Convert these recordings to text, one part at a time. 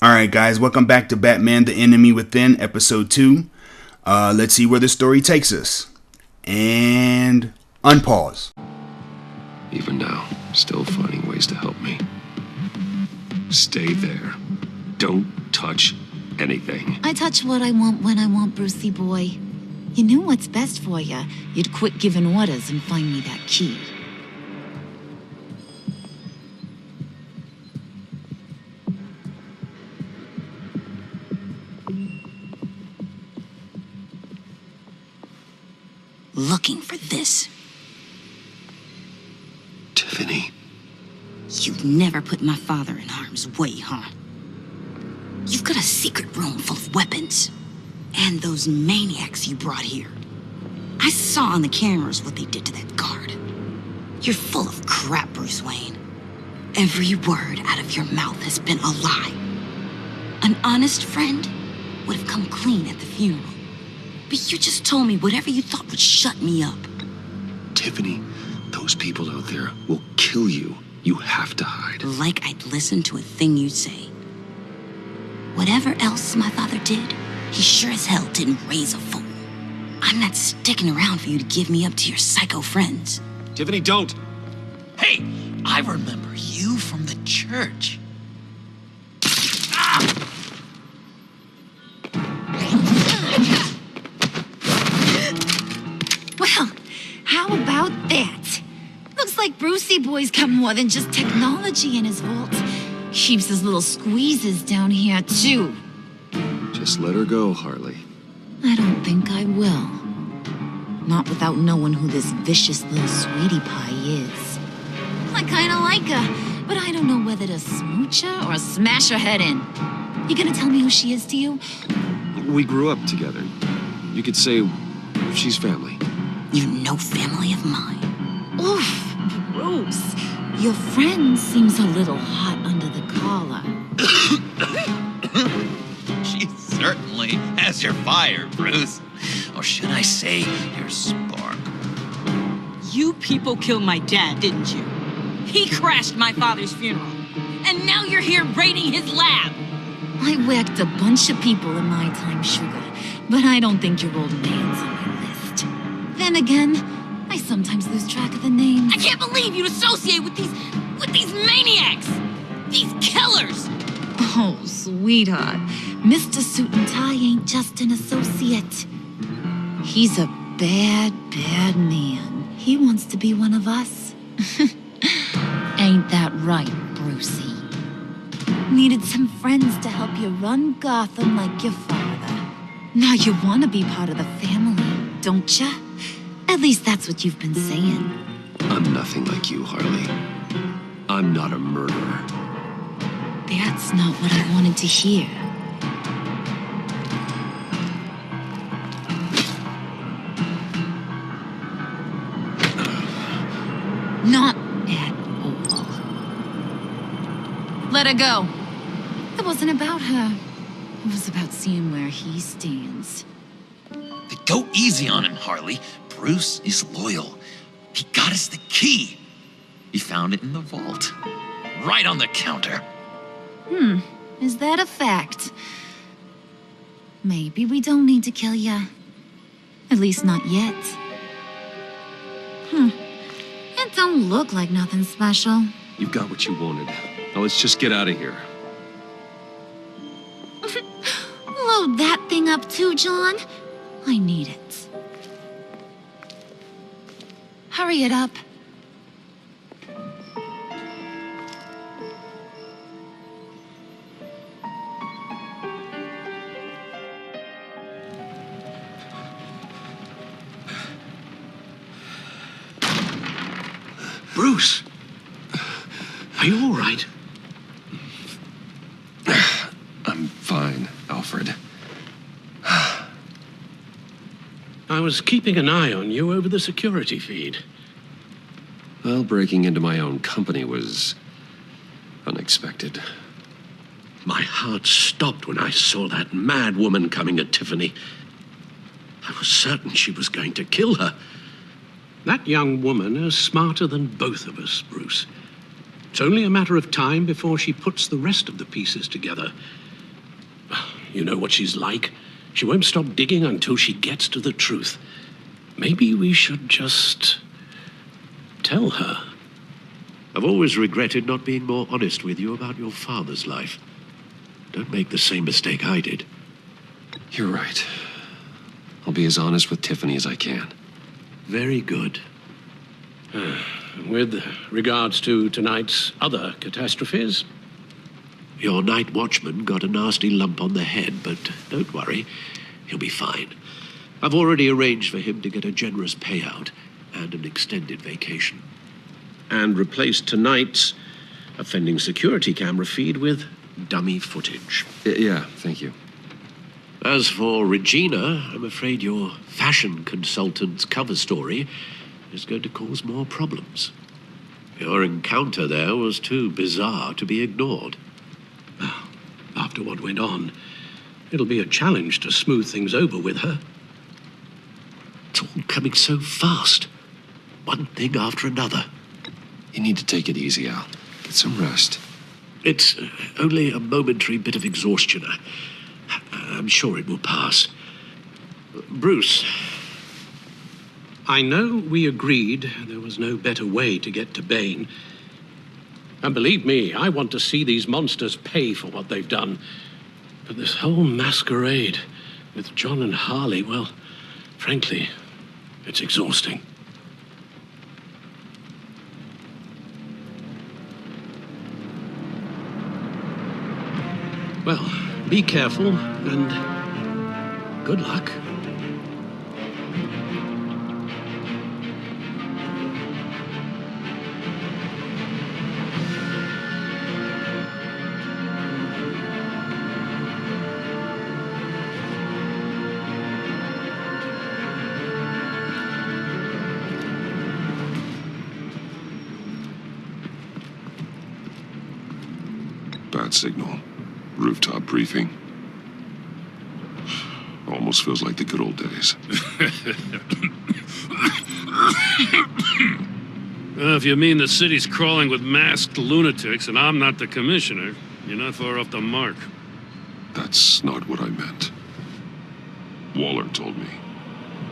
Alright guys, welcome back to Batman the Enemy Within, episode 2. Let's see where the story takes us. And unpause. Even now, still finding ways to help me. Stay there. Don't touch anything. I touch what I want when I want, Brucie boy. You knew what's best for you. You'd quit giving orders and find me that key. Looking for this. Tiffany. You've never put my father in harm's way, huh? You've got a secret room full of weapons. And those maniacs you brought here. I saw on the cameras what they did to that guard. You're full of crap, Bruce Wayne. Every word out of your mouth has been a lie. An honest friend would have come clean at the funeral. But you just told me whatever you thought would shut me up. Tiffany, those people out there will kill you. You have to hide. Like I'd listen to a thing you say. Whatever else my father did, he sure as hell didn't raise a fool. I'm not sticking around for you to give me up to your psycho friends. Tiffany, don't! Hey, I remember you from the church. Well, how about that? Looks like Brucie boy's got more than just technology in his vault. Keeps his little squeezes down here, too. Just let her go, Harley. I don't think I will. Not without knowing who this vicious little sweetie pie is. I kinda like her, but I don't know whether to smooch her or smash her head in. You gonna tell me who she is to you? We grew up together. You could say she's family. You're no family of mine. Oof, Bruce. Your friend seems a little hot under the collar. She certainly has your fire, Bruce. Or should I say, your spark. You people killed my dad, didn't you? He crashed my father's funeral. And now you're here raiding his lab. I whacked a bunch of people in my time, sugar, but I don't think your old man's on my list. Then again, I sometimes lose track of the names. I can't believe you'd associate with these maniacs! These killers! Oh, sweetheart, Mr. Suit and Tie ain't just an associate. He's a bad, bad man. He wants to be one of us. Ain't that right, Brucie? Needed some friends to help you run Gotham like your father. Now you want to be part of the family, don't ya? At least that's what you've been saying. I'm nothing like you, Harley. I'm not a murderer. That's not what I wanted to hear. Not at all. Let her go. It wasn't about her. It was about seeing where he stands. Go easy on him, Harley. Bruce is loyal. He got us the key. He found it in the vault. Right on the counter. Is that a fact? Maybe we don't need to kill ya. At least not yet. It don't look like nothing special. You got what you wanted. Now let's just get out of here. Load that thing up too, John. I need it. Hurry it up. Bruce, are you all right? I'm fine, Alfred. I was keeping an eye on you over the security feed. Well, breaking into my own company was unexpected. My heart stopped when I saw that mad woman coming at Tiffany. I was certain she was going to kill her. That young woman is smarter than both of us, Bruce. It's only a matter of time before she puts the rest of the pieces together. You know what she's like. She won't stop digging until she gets to the truth. Maybe we should just tell her. I've always regretted not being more honest with you about your father's life. Don't make the same mistake I did. You're right. I'll be as honest with Tiffany as I can. Very good. With regards to tonight's other catastrophes? Your night watchman got a nasty lump on the head, but don't worry, he'll be fine. I've already arranged for him to get a generous payout and an extended vacation. And replaced tonight's offending security camera feed with dummy footage. Yeah, thank you. As for Regina, I'm afraid your fashion consultant's cover story is going to cause more problems. Your encounter there was too bizarre to be ignored. After what went on, it'll be a challenge to smooth things over with her. It's all coming so fast. One thing after another. You need to take it easy, Al. Get some rest. It's only a momentary bit of exhaustion. I'm sure it will pass. Bruce. I know we agreed there was no better way to get to Bane. And believe me, I want to see these monsters pay for what they've done. But this whole masquerade with John and Harley, well, frankly, it's exhausting. Well, be careful and good luck. Bad signal. Rooftop briefing. Almost feels like the good old days. If you mean the city's crawling with masked lunatics and I'm not the commissioner, you're not far off the mark. That's not what I meant. Waller told me.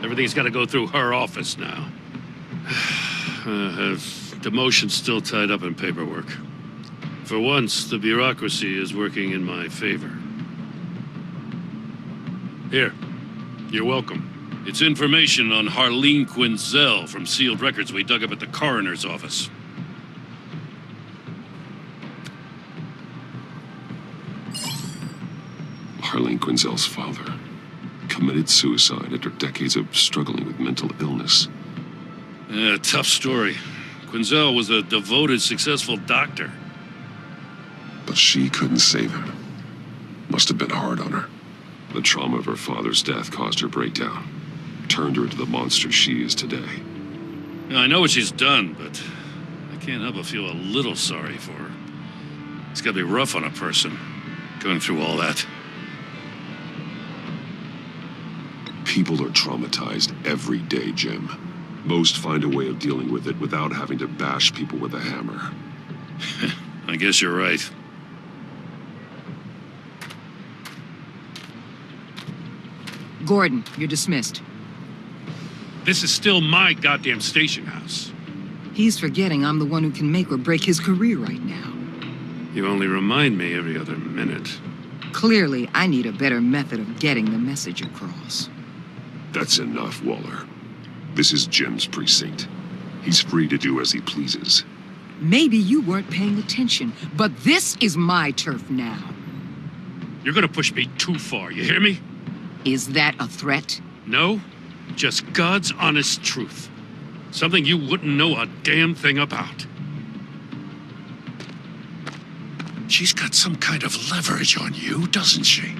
Everything's got to go through her office now. Have demotion still tied up in paperwork. For once, the bureaucracy is working in my favor. Here, you're welcome. It's information on Harley Quinn from sealed records we dug up at the coroner's office. Harley Quinzel's father committed suicide after decades of struggling with mental illness. Yeah, tough story. Quinzel was a devoted, successful doctor. But she couldn't save him. Must have been hard on her. The trauma of her father's death caused her breakdown. Turned her into the monster she is today. Now, I know what she's done, but I can't help but feel a little sorry for her. It's gotta be rough on a person, going through all that. People are traumatized every day, Jim. Most find a way of dealing with it without having to bash people with a hammer. I guess you're right. Gordon, you're dismissed. This is still my goddamn station house. He's forgetting I'm the one who can make or break his career right now. You only remind me every other minute. Clearly, I need a better method of getting the message across. That's enough, Waller. This is Jim's precinct. He's free to do as he pleases. Maybe you weren't paying attention, but this is my turf now. You're gonna push me too far, you hear me? Is that a threat? No, just God's honest truth. Something you wouldn't know a damn thing about. She's got some kind of leverage on you, doesn't she?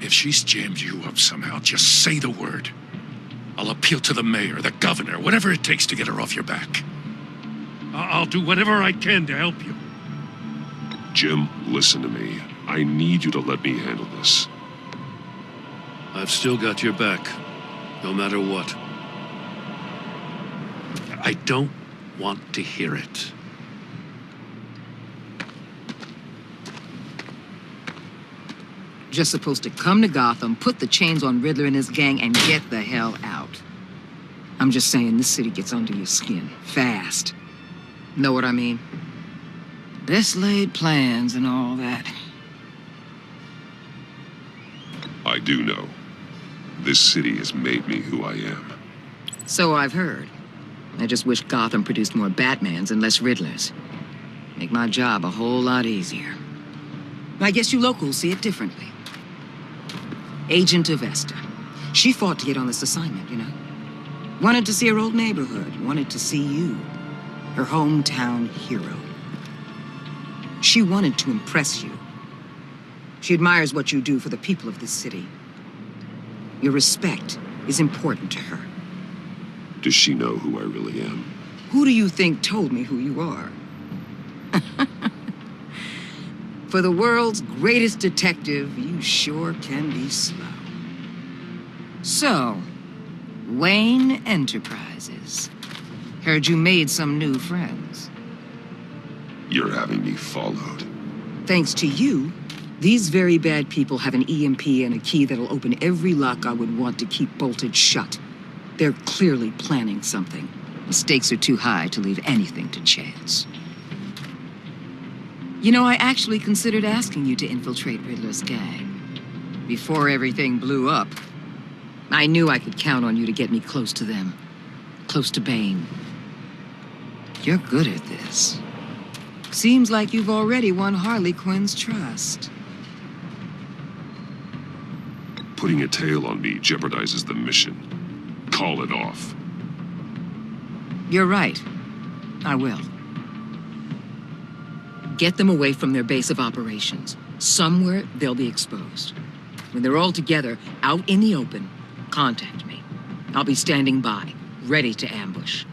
If she's jammed you up somehow, just say the word. I'll appeal to the mayor, the governor, whatever it takes to get her off your back. I'll do whatever I can to help you. Jim, listen to me. I need you to let me handle this. I've still got your back, no matter what. I don't want to hear it. Just supposed to come to Gotham, put the chains on Riddler and his gang, and get the hell out. I'm just saying, this city gets under your skin. Fast. Know what I mean? Best laid plans and all that. I do know. This city has made me who I am. So I've heard. I just wish Gotham produced more Batmans and less Riddlers. Make my job a whole lot easier. I guess you locals see it differently. Agent Avesta. She fought to get on this assignment, you know? Wanted to see her old neighborhood. Wanted to see you. Her hometown hero. She wanted to impress you. She admires what you do for the people of this city. Your respect is important to her. Does she know who I really am? Who do you think told me who you are? For the world's greatest detective, you sure can be slow. So, Wayne Enterprises. Heard you made some new friends. You're having me followed. Thanks to you, these very bad people have an EMP and a key that'll open every lock I would want to keep bolted shut. They're clearly planning something. The stakes are too high to leave anything to chance. You know, I actually considered asking you to infiltrate Riddler's gang. Before everything blew up, I knew I could count on you to get me close to them. Close to Bane. You're good at this. Seems like you've already won Harley Quinn's trust. Putting a tail on me jeopardizes the mission. Call it off. You're right. I will. Get them away from their base of operations. Somewhere they'll be exposed. When they're all together, out in the open, contact me. I'll be standing by, ready to ambush.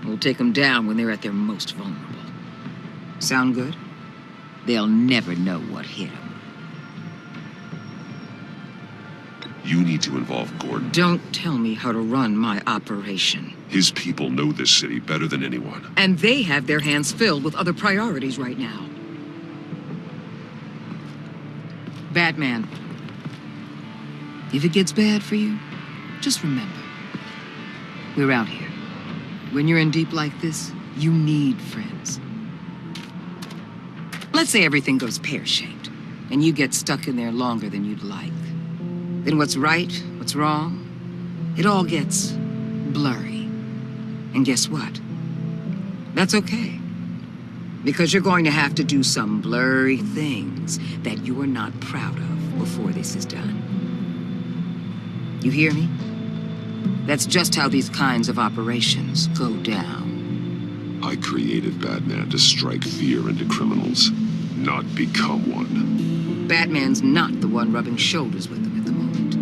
We'll take them down when they're at their most vulnerable. Sound good? They'll never know what hit them. You need to involve Gordon. Don't tell me how to run my operation. His people know this city better than anyone. And they have their hands filled with other priorities right now. Batman. If it gets bad for you, just remember. We're out here. When you're in deep like this, you need friends. Let's say everything goes pear-shaped, and you get stuck in there longer than you'd like. Then what's right, what's wrong, it all gets blurry. And guess what? That's okay. Because you're going to have to do some blurry things that you're not proud of before this is done. You hear me? That's just how these kinds of operations go down. I created Batman to strike fear into criminals, not become one. Batman's not the one rubbing shoulders with them at the moment.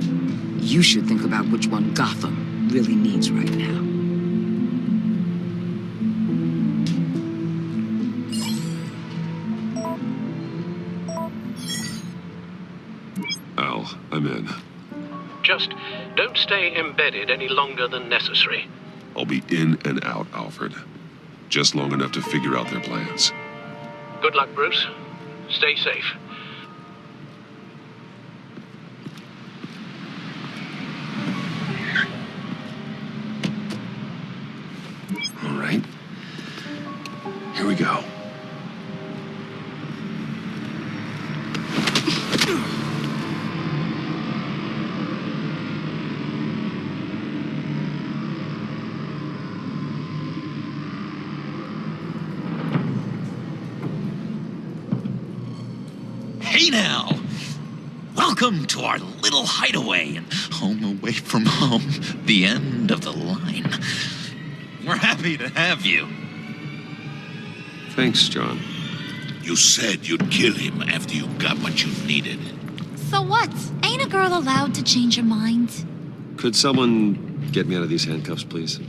You should think about which one Gotham really needs right now. Al, I'm in. Just don't stay embedded any longer than necessary. I'll be in and out, Alfred. Just long enough to figure out their plans. Good luck, Bruce. Stay safe. All right. Here we go. Hey now! Welcome to our little hideaway and home away from home, the end of the line. We're happy to have you. Thanks, John. You said you'd kill him after you got what you needed. So what? Ain't a girl allowed to change her mind? Could someone get me out of these handcuffs, please?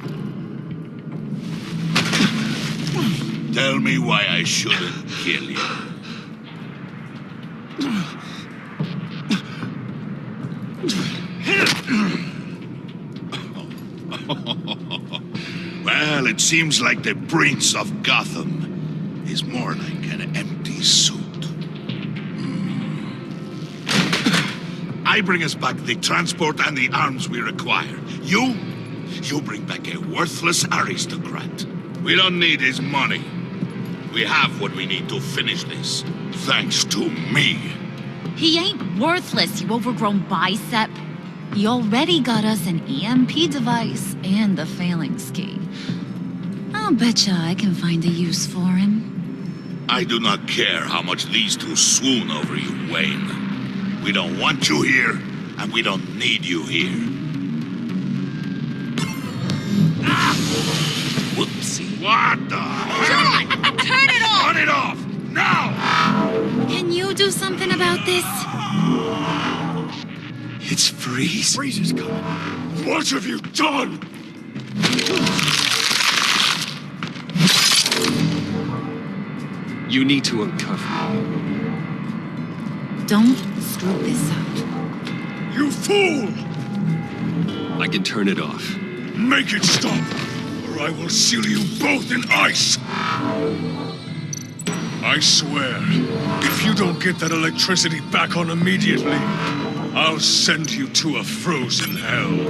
Tell me why I shouldn't kill you. Well, it seems like the Prince of Gotham is more like an empty suit. I bring us back the transport and the arms we require. You bring back a worthless aristocrat. We don't need his money. We have what we need to finish this, thanks to me. He ain't worthless, you overgrown bicep. He already got us an EMP device and the phalanx key. I'll betcha I can find a use for him. I do not care how much these two swoon over you, Wayne. We don't want you here, and we don't need you here. Ah! Whoopsie. What the hell? John! Turn it off! Turn it off! Now! Can you do something about this? It's Freeze. Freeze is coming. What have you done? You need to uncuff me. Don't screw this up. You fool! I can turn it off. Make it stop, or I will seal you both in ice! I swear, if you don't get that electricity back on immediately, I'll send you to a frozen hell.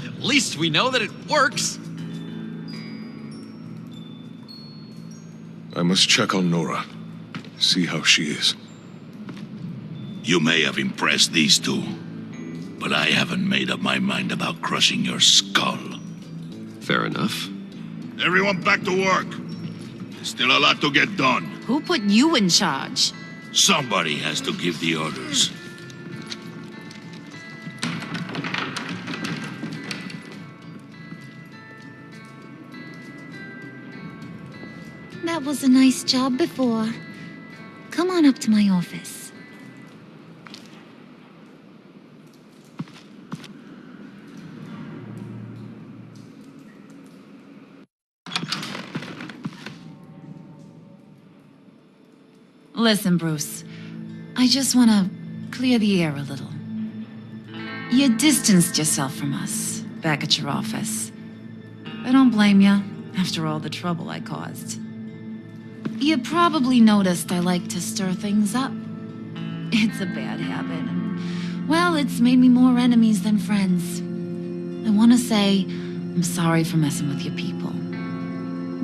At least we know that it works. I must check on Nora. See how she is. You may have impressed these two, but I haven't made up my mind about crushing your skull. Fair enough. Everyone back to work. There's still a lot to get done. Who put you in charge? Somebody has to give the orders. That was a nice job before. Come on up to my office. Listen, Bruce. I just want to clear the air a little. You distanced yourself from us back at your office. I don't blame you, after all the trouble I caused. You probably noticed I like to stir things up. It's a bad habit, and, well, it's made me more enemies than friends. I want to say I'm sorry for messing with your people.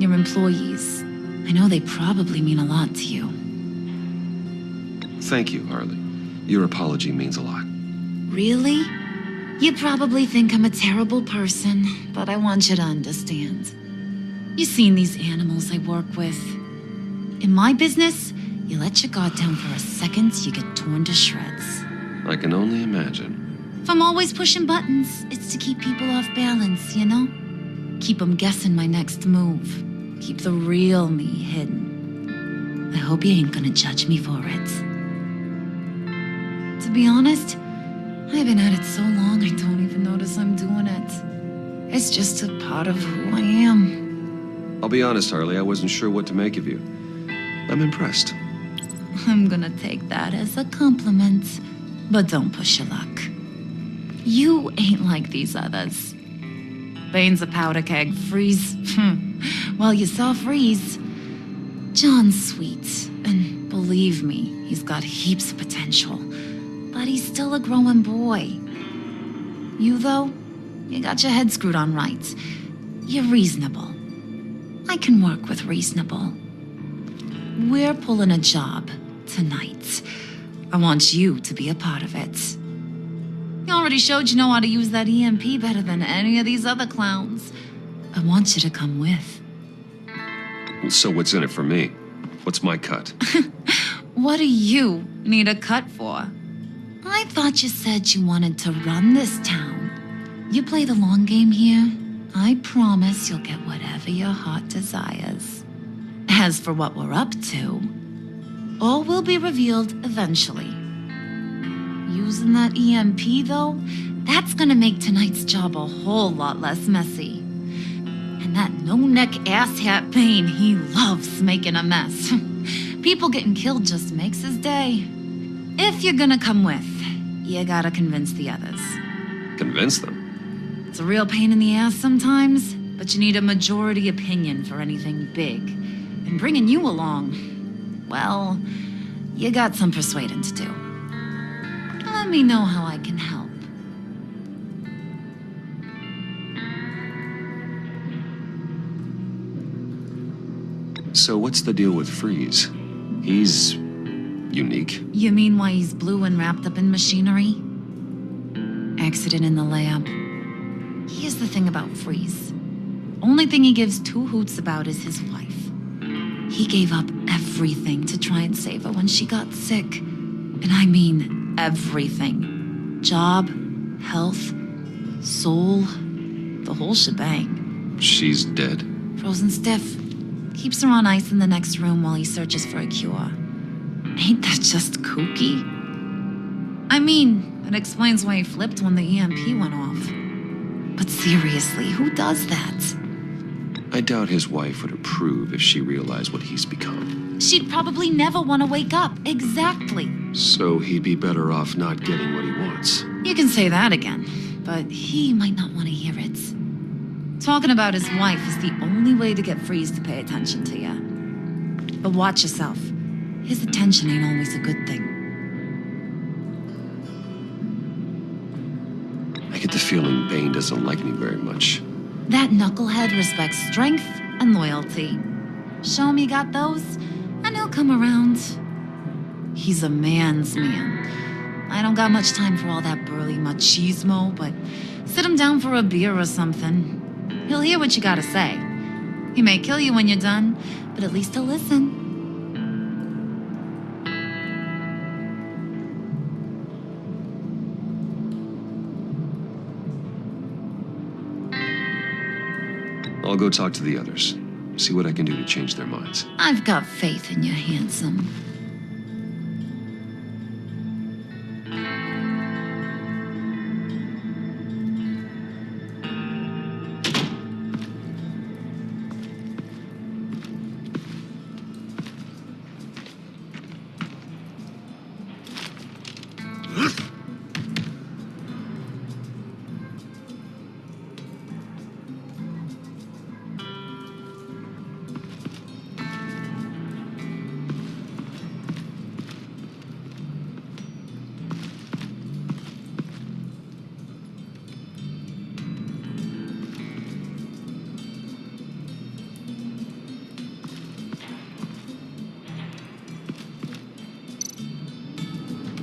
Your employees. I know they probably mean a lot to you. Thank you, Harley. Your apology means a lot. Really? You probably think I'm a terrible person, but I want you to understand. You've seen these animals I work with. In my business, you let your guard down for a second, you get torn to shreds. I can only imagine. If I'm always pushing buttons, it's to keep people off balance, you know? Keep them guessing my next move. Keep the real me hidden. I hope you ain't gonna judge me for it. To be honest, I've been at it so long I don't even notice I'm doing it. It's just a part of who I am. I'll be honest, Harley, I wasn't sure what to make of you. I'm impressed. I'm gonna take that as a compliment, but don't push your luck. You ain't like these others. Bane's a powder keg, Freeze. Well, you saw Freeze. John's sweet, and believe me, he's got heaps of potential. But he's still a growing boy. You, though, you got your head screwed on right. You're reasonable. I can work with reasonable. We're pulling a job tonight. I want you to be a part of it. You already showed you know how to use that EMP better than any of these other clowns. I want you to come with. So what's in it for me? What's my cut? What do you need a cut for? I thought you said you wanted to run this town. You play the long game here, I promise you'll get whatever your heart desires. As for what we're up to, all will be revealed eventually. Using that EMP, though, that's gonna make tonight's job a whole lot less messy. And that no-neck asshat Bane, he loves making a mess. People getting killed just makes his day. If you're gonna come with, you gotta convince the others. Convince them? It's a real pain in the ass sometimes, but you need a majority opinion for anything big. And bringing you along, well, you got some persuading to do. Let me know how I can help. So what's the deal with Freeze? He's unique. You mean why he's blue and wrapped up in machinery? Accident in the lab. Here's the thing about Freeze. Only thing he gives two hoots about is his wife. He gave up everything to try and save her when she got sick. And I mean everything. Job, health, soul, the whole shebang. She's dead? Frozen stiff. Keeps her on ice in the next room while he searches for a cure. Ain't that just kooky? I mean, it explains why he flipped when the EMP went off. But seriously, who does that? I doubt his wife would approve if she realized what he's become. She'd probably never want to wake up. Exactly. So he'd be better off not getting what he wants. You can say that again, but he might not want to hear it. Talking about his wife is the only way to get Freeze to pay attention to you. But watch yourself. His attention ain't always a good thing. I get the feeling Bane doesn't like me very much. That knucklehead respects strength and loyalty. Show him you got those, and he'll come around. He's a man's man. I don't got much time for all that burly machismo, but sit him down for a beer or something. He'll hear what you gotta say. He may kill you when you're done, but at least he'll listen. I'll go talk to the others. See what I can do to change their minds. I've got faith in you, handsome.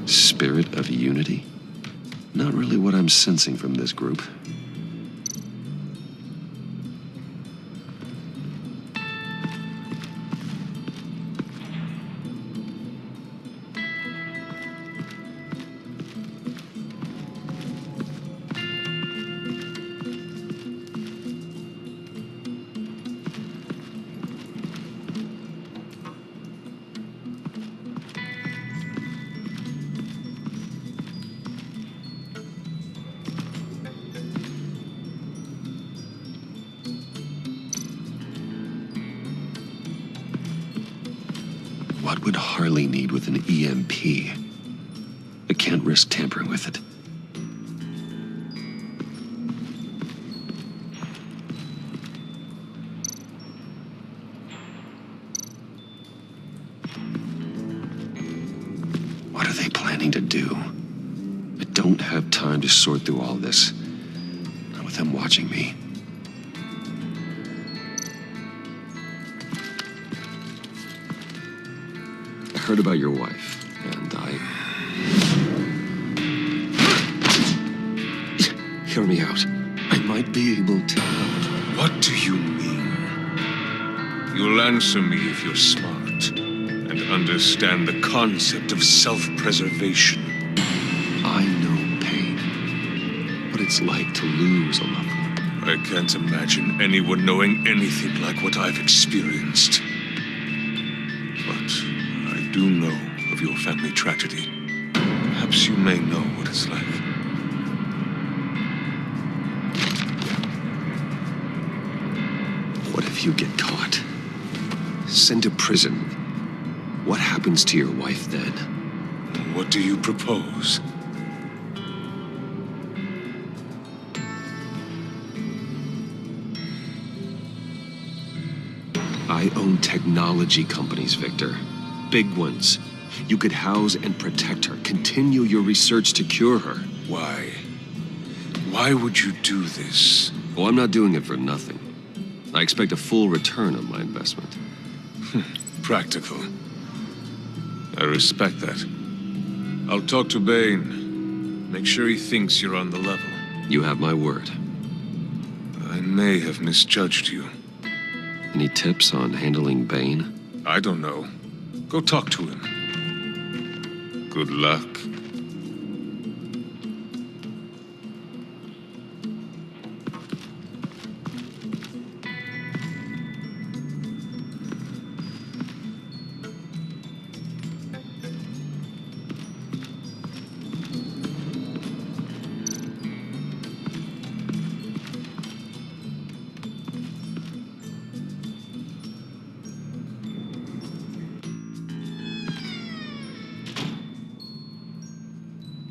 Spirit of unity? Not really what I'm sensing from this group. What would Harley need with an EMP? I can't risk tampering with it. What are they planning to do? I don't have time to sort through all this. Not with them watching me. I heard about your wife, and Hear me out. I might be able to help. What do you mean? You'll answer me if you're smart and understand the concept of self-preservation. I know pain. What it's like to lose a loved one. I can't imagine anyone knowing anything like what I've experienced. But I do know of your family tragedy. Perhaps you may know what it's like. What if you get caught? Sent to prison. What happens to your wife then? What do you propose? I own technology companies, Victor. Big ones. You could house and protect her. Continue your research to cure her. Why? Why would you do this? Oh, I'm not doing it for nothing. I expect a full return on my investment. Practical. I respect that. I'll talk to Bane. Make sure he thinks you're on the level. You have my word. I may have misjudged you. Any tips on handling Bane? I don't know. Go talk to him. Good luck.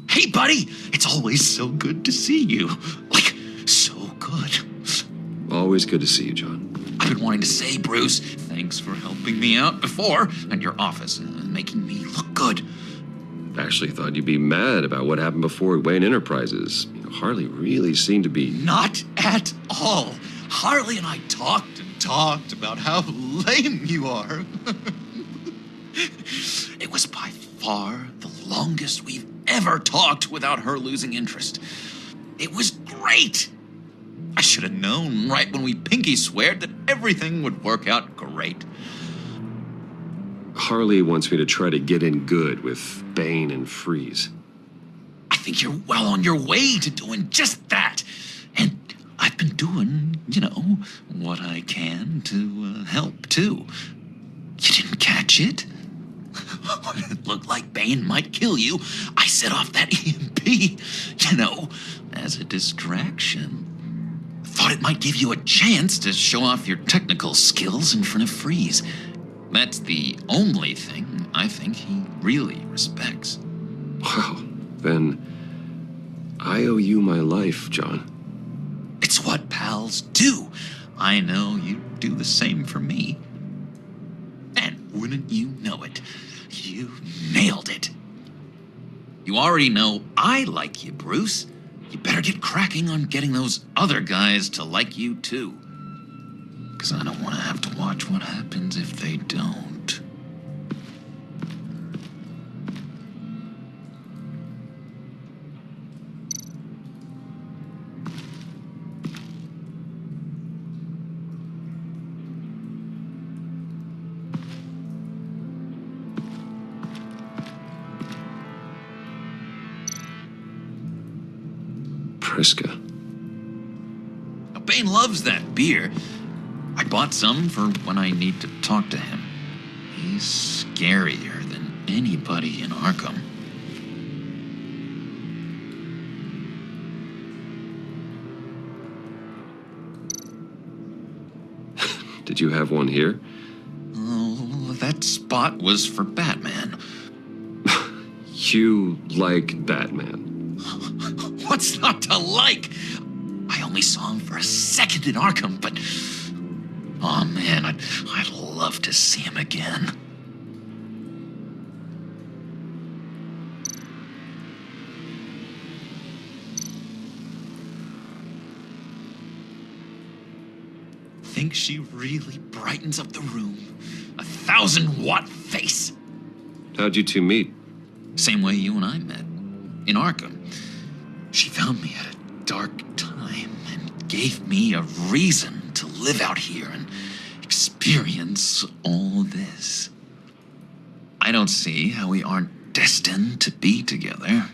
Hey, buddy! It's always so good to see you. Like, so good. Always good to see you, John. I've been wanting to say, Bruce, thanks for helping me out before, and your office, and making me look good. Actually thought you'd be mad about what happened before Wayne Enterprises. You know, Harley really seemed to be... Not at all. Harley and I talked and talked about how lame you are. It was by far the longest we've ever talked without her losing interest. It was great. I should have known right when we pinky sweared that everything would work out great. Harley wants me to try to get in good with Bane and Freeze. I think you're well on your way to doing just that. And I've been doing, you know, what I can to help, too. You didn't catch it? When it looked like Bane might kill you, I set off that EMP, you know, as a distraction. Thought it might give you a chance to show off your technical skills in front of Freeze. That's the only thing I think he really respects. Wow, then I owe you my life, John. It's what pals do. I know you do the same for me. And wouldn't you know it, you nailed it. You already know I like you, Bruce. You better get cracking on getting those other guys to like you, too. Because I don't want to have to watch what happens if they don't. Priska. Now, Bane loves that beer. I bought some for when I need to talk to him. He's scarier than anybody in Arkham. Did you have one here? Oh, that spot was for Batman. You like Batman. What's not to like? I only saw him for a second in Arkham, but... oh, man, I'd love to see him again. Think she really brightens up the room. 1,000-watt face. How'd you two meet? Same way you and I met. In Arkham. She found me at a dark time and gave me a reason to live out here and experience experience all this. I don't see how we aren't destined to be together.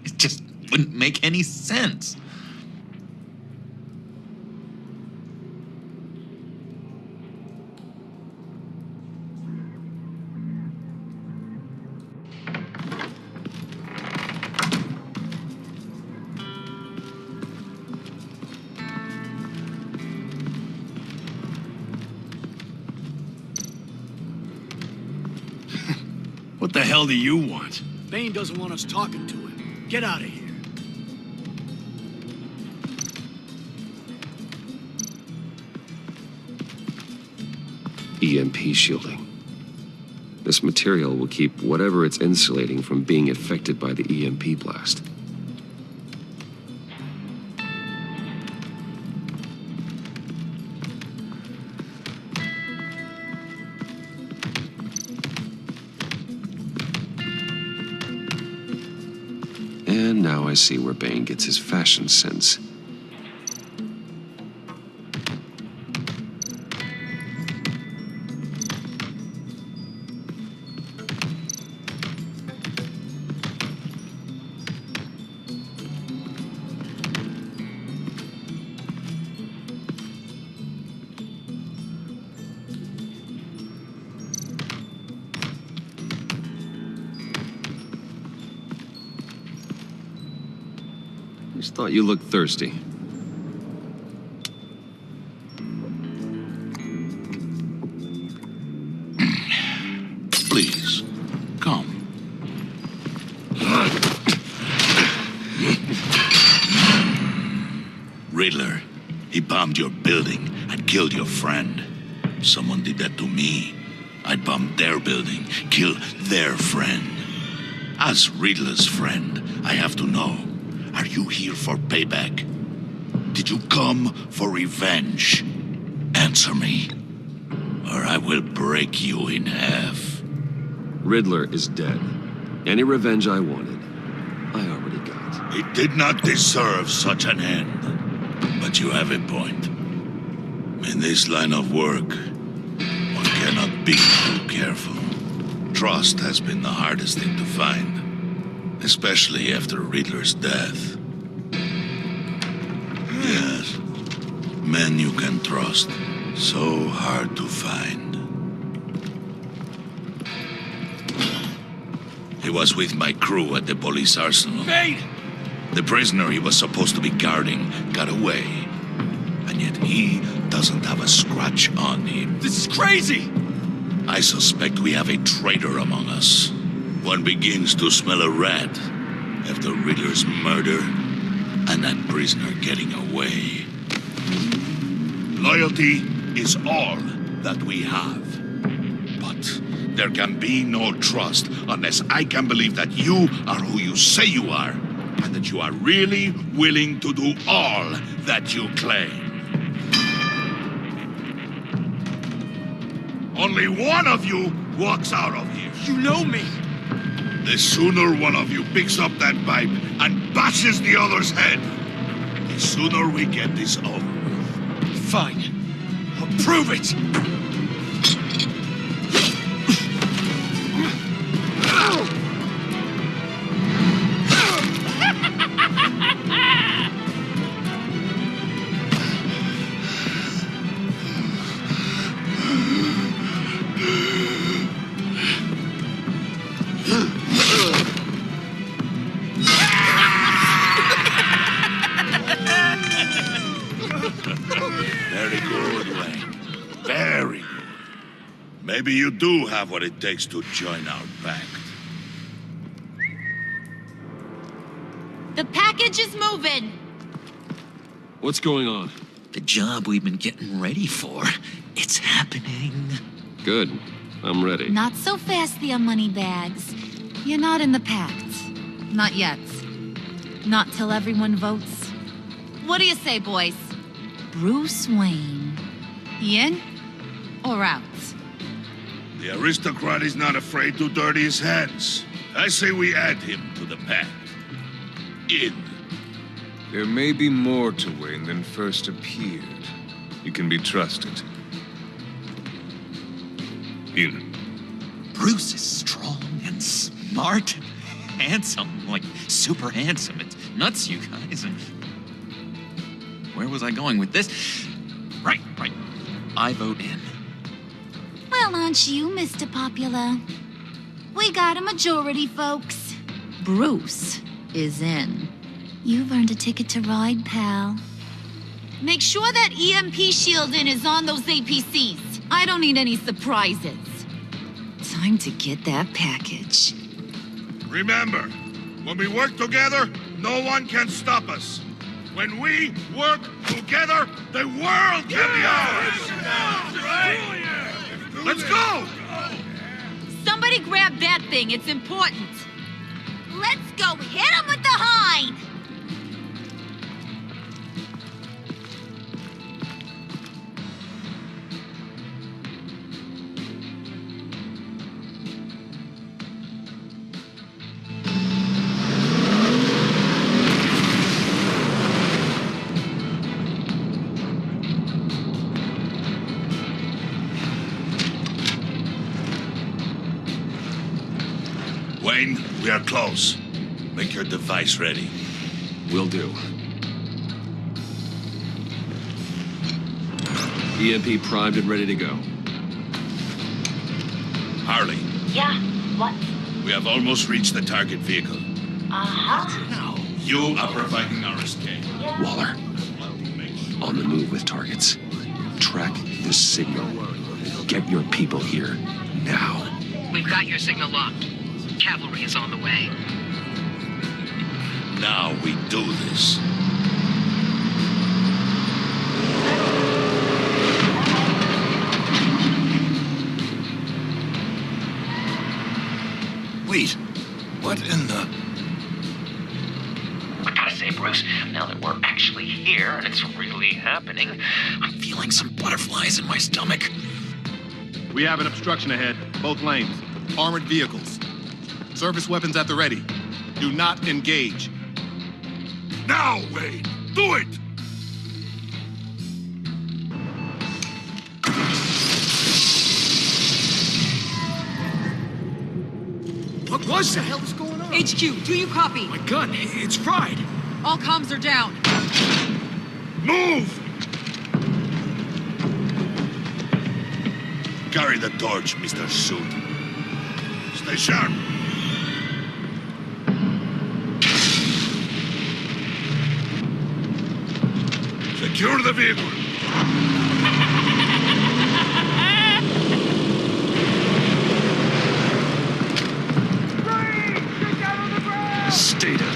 It just wouldn't make any sense. What the hell do you want? Bane doesn't want us talking to him. Get out of here. EMP shielding. This material will keep whatever it's insulating from being affected by the EMP blast. And now I see where Bane gets his fashion sense. Just thought you looked thirsty. Please, come. Riddler, he bombed your building and killed your friend. Someone did that to me. I'd bomb their building, kill their friend. As Riddler's friend, I have to know. Are you here for payback? Did you come for revenge? Answer me, or I will break you in half. Riddler is dead. Any revenge I wanted, I already got. He did not deserve such an end. But you have a point. In this line of work, one cannot be too careful. Trust has been the hardest thing to find, especially after Riddler's death. Yes, men you can trust, so hard to find. He was with my crew at the police arsenal. Bane! The prisoner he was supposed to be guarding got away. And yet he doesn't have a scratch on him. This is crazy! I suspect we have a traitor among us. One begins to smell a rat after Riddler's murder and that prisoner getting away. Loyalty is all that we have. But there can be no trust unless I can believe that you are who you say you are, and that you are really willing to do all that you claim. Only one of you walks out of here. You know me. The sooner one of you picks up that pipe and bashes the other's head, the sooner we get this over with. Fine. I'll prove it. Very good, Wayne. Very good. Maybe you do have what it takes to join our pact. The package is moving. What's going on? The job we've been getting ready for, it's happening. Good. I'm ready. Not so fast, the money bags. You're not in the Pact. Not yet. Not till everyone votes. What do you say, boys? Bruce Wayne. In or out? The aristocrat is not afraid to dirty his hands. I say we add him to the pact. In. There may be more to Wayne than first appeared. He can be trusted. In. Bruce is strong and smart and handsome, like super handsome. It's nuts, you guys. And where was I going with this? Right. I vote in. Well, aren't you, Mr. Popular? We got a majority, folks. Bruce is in. You've earned a ticket to ride, pal. Make sure that EMP shielding is on those APCs. I don't need any surprises. Time to get that package. Remember, when we work together, no one can stop us. When we work together, the world can be ours! Let's go! Somebody grab that thing. It's important. Let's go hit him with the hind! Wayne, we are close. Make your device ready. Will do. EMP primed and ready to go. Harley, Yeah, what? we have almost reached the target vehicle. Uh-huh. You are providing our escape. Waller, on the move with targets. Track the signal. Get your people here, now. We've got your signal locked. Cavalry is on the way. Now we do this. Wait, what in the... I gotta say, Bruce, now that we're actually here and it's really happening, I'm feeling some butterflies in my stomach. We have an obstruction ahead, both lanes. Armored vehicles. Surface weapons at the ready. Do not engage. Now, Wayne! Do it! What was that? What the hell is going on? HQ, do you copy? My gun, it's fried. All comms are down. Move! Carry the torch, Mr. Suit. Stay sharp. Secure the vehicle. Stay down.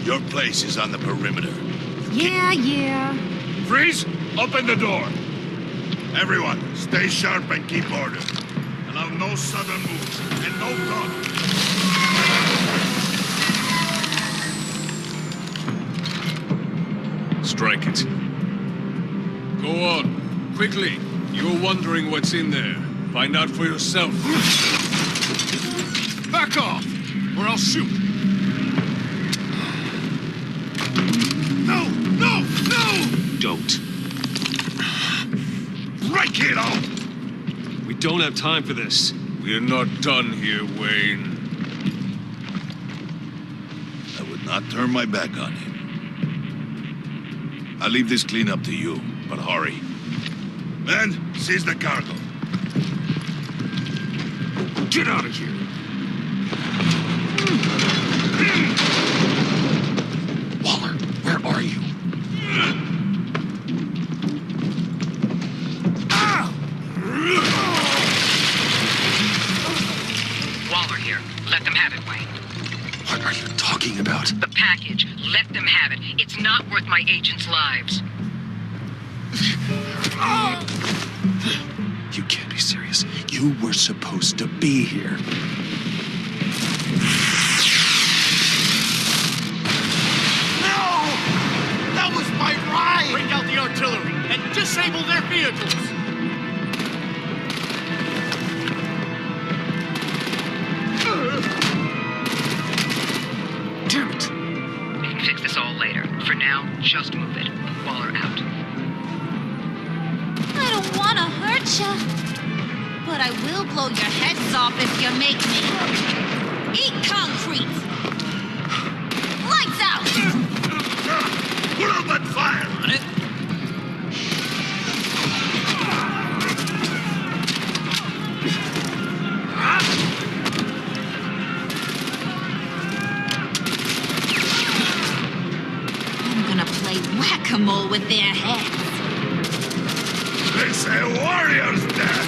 Your place is on the perimeter. Yeah. Freeze! Open the door. Everyone, stay sharp and keep order. Allow no sudden moves and no talk. Strike it. Go on. Quickly. You're wondering what's in there. Find out for yourself. Back off, or I'll shoot. No! Don't. Break it off! We don't have time for this. We're not done here, Wayne. I would not turn my back on him. I'll leave this cleanup to you, but hurry. Men, seize the cargo. Get out of here. Waller, where are you? Waller here. Let them have it, Wayne. What are you talking about? The package. Let them have it. It's not worth my agents' lives. You can't be serious. You were supposed to be here. No! That was my vehicles! Damn it! We can fix this all later. For now, just move it. While we're out. I don't want to hurt you, but I will blow your heads off if you make me. Eat concrete! Lights out! Put out that fire! On it. I'm gonna play whack-a-mole with their heads. They say warrior's death!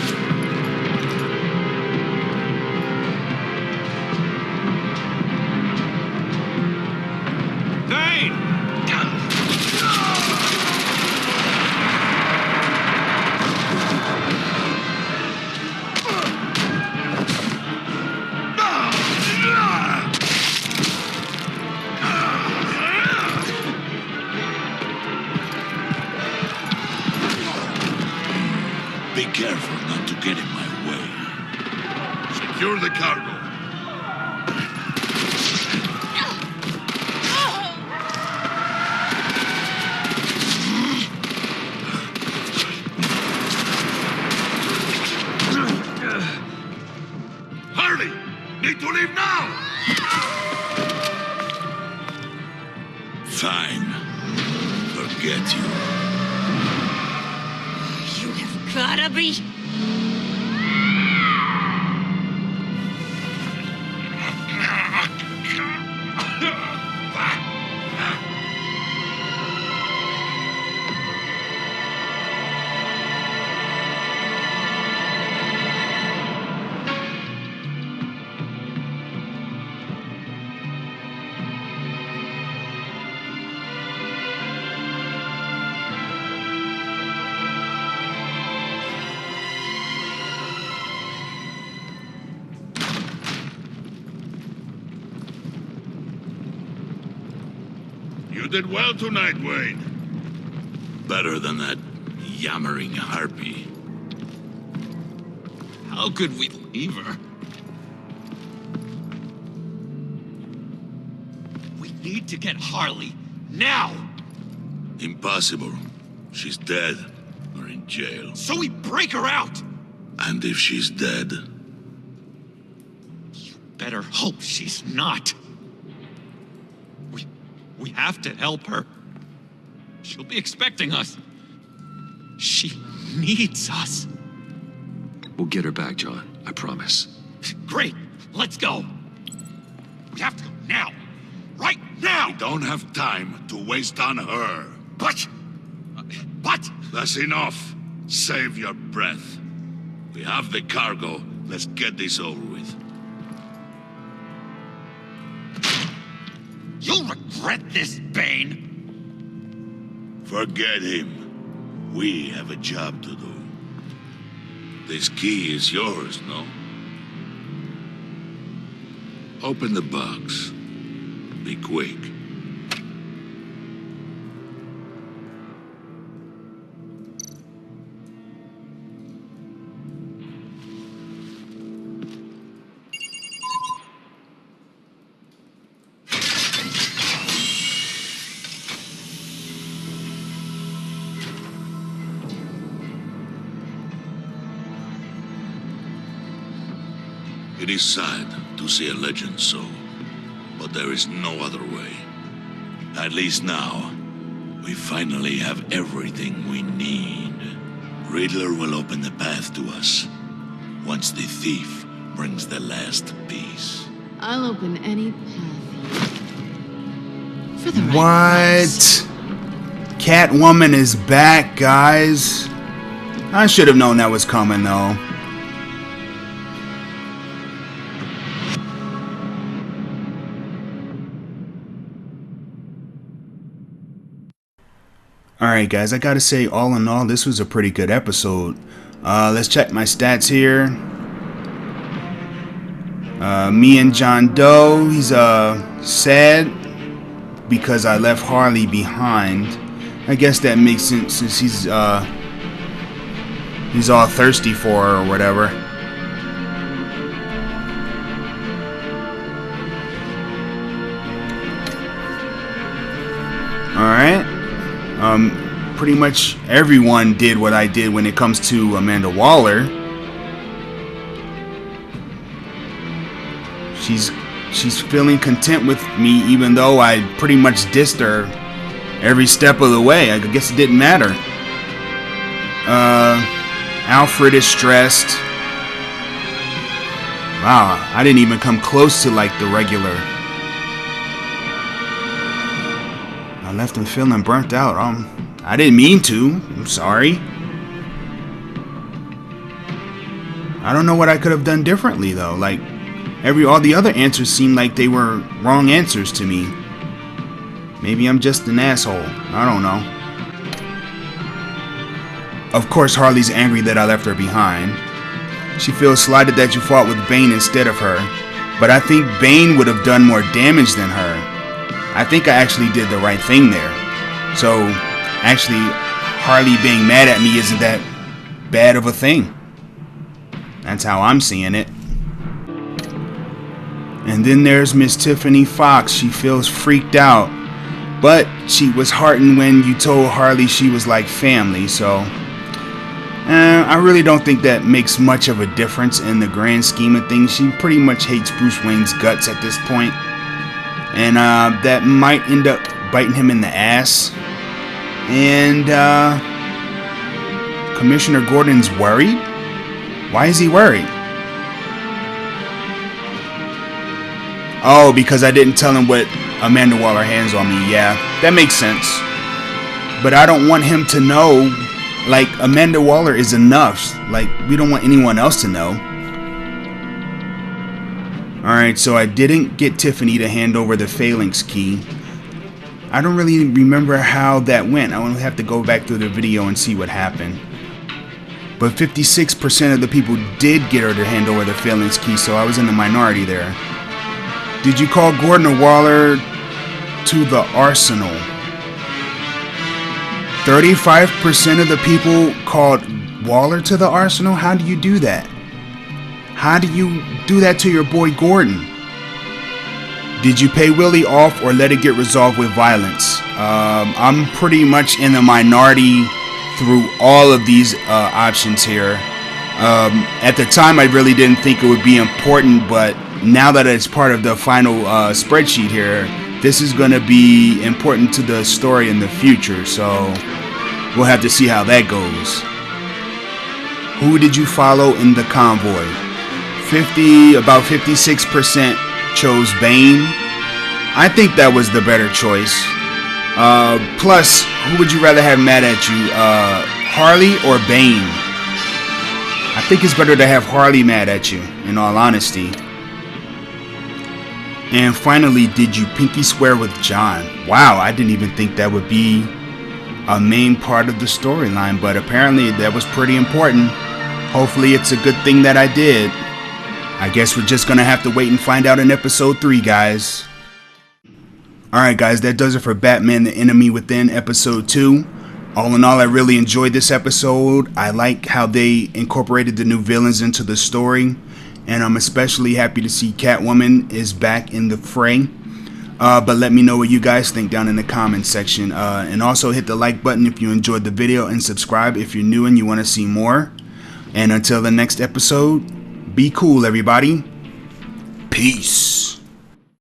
Be careful not to get in my way. Secure the cargo. Harley! Need to leave now! Fine. Forget you. You have gotta be... You did well tonight, Wayne. Better than that yammering harpy. How could we leave her? We need to get Harley. Now! Impossible. She's dead or in jail. So we break her out! And if she's dead, Better hope she's not. We have to help her. She'll be expecting us. She needs us. We'll get her back, John. I promise. Great. Let's go. We have to go now. Right now! We don't have time to waste on her. But... That's enough. Save your breath. We have the cargo. Let's get this over with. You'll regret this, Bane. forget him. We have a job to do. This key is yours, no? Open the box. Be quick. It is sad to see a legend so, but there is no other way. At least now, we finally have everything we need. Riddler will open the path to us, once the thief brings the last piece. I'll open any path for the right price. What? Catwoman is back, guys. I should have known that was coming, though. Alright guys, I gotta say, all in all, this was a pretty good episode. Let's check my stats here. Me and John Doe, he's sad because I left Harley behind. I guess that makes sense since he's he's all thirsty for her or whatever. Alright. Pretty much everyone did what I did when it comes to Amanda Waller. She's feeling content with me even though I pretty much dissed her every step of the way. I guess it didn't matter. Alfred is stressed. Wow, I didn't even come close to like the regular. I left him feeling burnt out. I didn't mean to. I'm sorry. I don't know what I could have done differently though. Like all the other answers seemed like they were wrong answers to me. Maybe I'm just an asshole. I don't know. Of course, Harley's angry that I left her behind. She feels slighted that you fought with Bane instead of her. But I think Bane would have done more damage than her. I think I actually did the right thing there. So, actually, Harley being mad at me isn't that bad of a thing. That's how I'm seeing it. And then there's Miss Tiffany Fox. She feels freaked out. But she was heartened when you told Harley she was like family, so... I really don't think that makes much of a difference in the grand scheme of things. She pretty much hates Bruce Wayne's guts at this point. And that might end up biting him in the ass. And Commissioner Gordon's worried? Why is he worried? Oh, because I didn't tell him what Amanda Waller hands on me. Yeah, that makes sense. But I don't want him to know. Like, Amanda Waller is enough. Like, we don't want anyone else to know. Alright, so I didn't get Tiffany to hand over the phalanx key. I don't really remember how that went. I will have to go back through the video and see what happened. But 56% of the people did get her to hand over the phalanx key, so I was in the minority there. Did you call Gordon or Waller to the arsenal? 35% of the people called Waller to the arsenal? How do you do that? How do you do that to your boy Gordon? Did you pay Willie off or let it get resolved with violence? I'm pretty much in the minority through all of these options here. At the time I really didn't think it would be important, but now that it's part of the final spreadsheet here, this is going to be important to the story in the future, so we'll have to see how that goes. Who did you follow in the convoy? About 56% chose Bane. I think that was the better choice. Plus, who would you rather have mad at you, Harley or Bane? I think it's better to have Harley mad at you, in all honesty. And finally, did you pinky swear with John? Wow, I didn't even think that would be a main part of the storyline, but apparently that was pretty important. Hopefully it's a good thing that I did. I guess we're just gonna have to wait and find out in episode 3, guys. Alright guys, that does it for Batman the Enemy Within episode 2. All in all, I really enjoyed this episode. I like how they incorporated the new villains into the story. And I'm especially happy to see Catwoman is back in the fray. But let me know what you guys think down in the comments section. And also hit the like button if you enjoyed the video, and subscribe if you're new and you want to see more. And until the next episode, be cool, everybody. Peace.